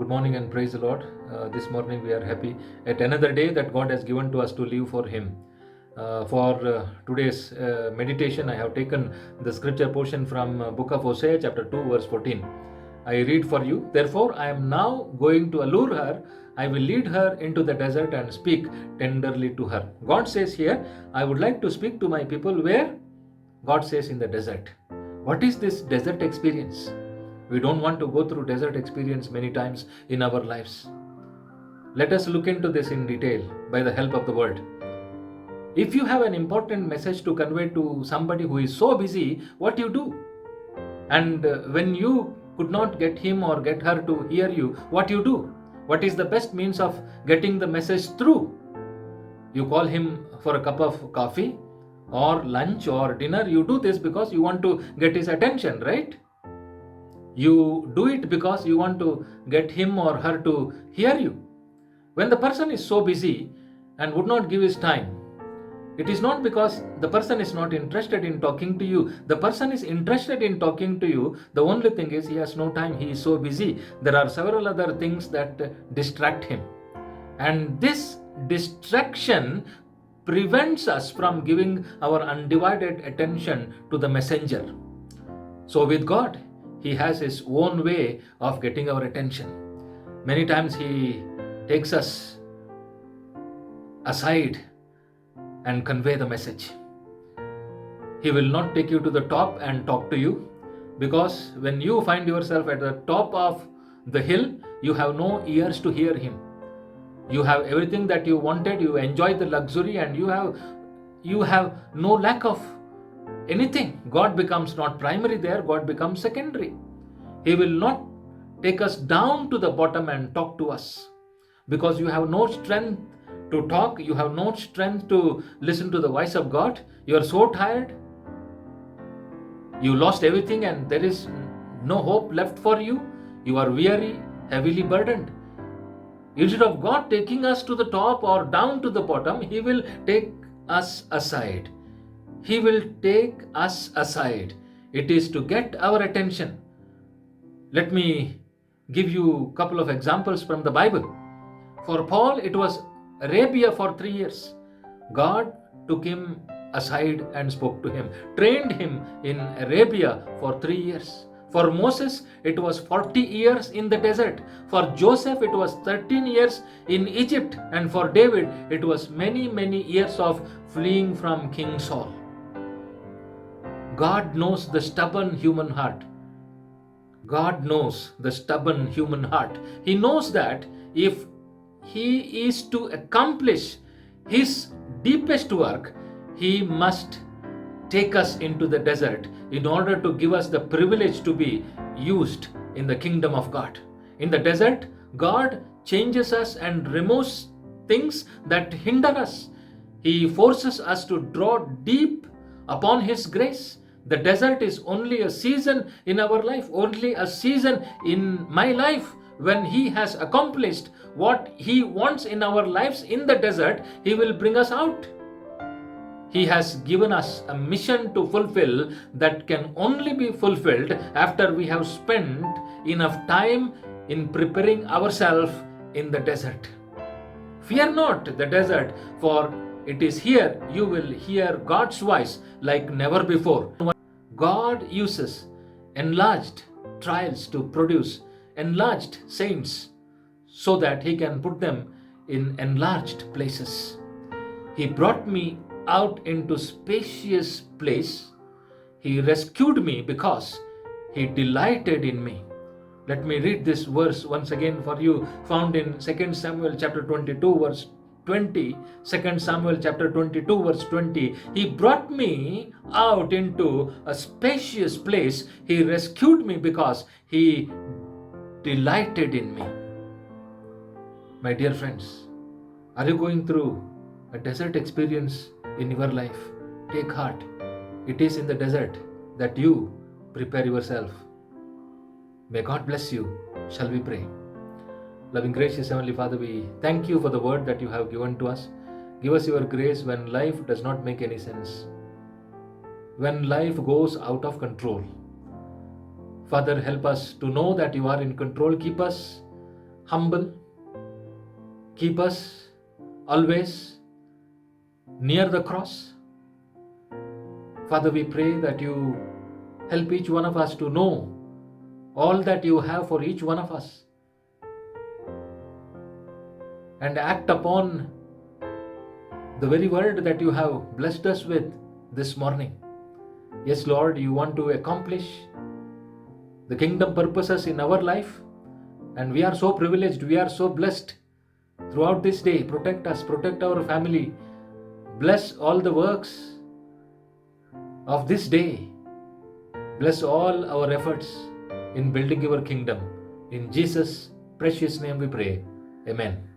morning and praise the Lord. This morning we are happy at another day that God has given to us to live for Him. For today's meditation, I have taken the scripture portion from book of Hosea chapter 2 verse 14. I read for you. Therefore, I am now going to allure her. I will lead her into the desert and speak tenderly to her. God says here, I would like to speak to my people where? God says in the desert. What is this desert experience? We don't want to go through desert experience many times in our lives. Let us look into this in detail by the help of the word. If you have an important message to convey to somebody who is so busy, what you do? And when you could not get him or get her to hear you, what you do? What is the best means of getting the message through? You call him for a cup of coffee or lunch or dinner. You do this because you want to get his attention, right? You do it because you want to get him or her to hear you. When the person is so busy and would not give his time, it is not because the person is not interested in talking to you. The person is interested in talking to you. The only thing is he has no time. He is so busy. There are several other things that distract him. And this distraction prevents us from giving our undivided attention to the messenger. So with God, He has His own way of getting our attention. Many times He takes us aside and convey the message. He will not take you to the top and talk to you, because when you find yourself at the top of the hill, you have no ears to hear Him. You have everything that you wanted, you enjoy the luxury, and you have no lack of anything. God becomes not primary there, God becomes secondary. He will not take us down to the bottom and talk to us, because you have no strength to talk, you have no strength to listen to the voice of God. You are so tired, you lost everything and there is no hope left for you. You are weary, heavily burdened. Instead of God taking us to the top or down to the bottom, He will take us aside. He will take us aside. It is to get our attention. Let me give you a couple of examples from the Bible. For Paul, it was Arabia for 3 years. God took him aside and spoke to him, trained him in Arabia for 3 years. For Moses, it was 40 years in the desert. For Joseph, it was 13 years in Egypt. And for David, it was many, many years of fleeing from King Saul. God knows the stubborn human heart. God knows the stubborn human heart. He knows that if He is to accomplish His deepest work, He must take us into the desert in order to give us the privilege to be used in the kingdom of God. In the desert, God changes us and removes things that hinder us. He forces us to draw deep upon His grace. The desert is only a season in our life, only a season in my life. When He has accomplished what He wants in our lives in the desert, He will bring us out. He has given us a mission to fulfill that can only be fulfilled after we have spent enough time in preparing ourselves in the desert. Fear not the desert, for it is here you will hear God's voice like never before. God uses enlarged trials to produce enlarged saints so that He can put them in enlarged places. He brought me out into spacious place. He rescued me because He delighted in me. Let me read this verse once again for you, found in 2 Samuel chapter 22 verse 20. 2 Samuel chapter 22 verse 20. He brought me out into a spacious place. He rescued me because He delighted in me. My dear friends, are you going through a desert experience in your life? Take heart. It is in the desert that you prepare yourself. May God bless you. Shall we pray? Loving, gracious Heavenly Father, we thank You for the word that You have given to us. Give us Your grace when life does not make any sense, when life goes out of control. Father, help us to know that You are in control. Keep us humble. Keep us always near the cross. Father, we pray that you help each one of us to know all that you have for each one of us and act upon the very word that you have blessed us with this morning. Yes, Lord, you want to accomplish the kingdom purposes in our life, and we are so privileged, we are so blessed. Throughout this day, protect us, protect our family, bless all the works of this day, bless all our efforts in building your kingdom. In Jesus' precious name we pray. Amen.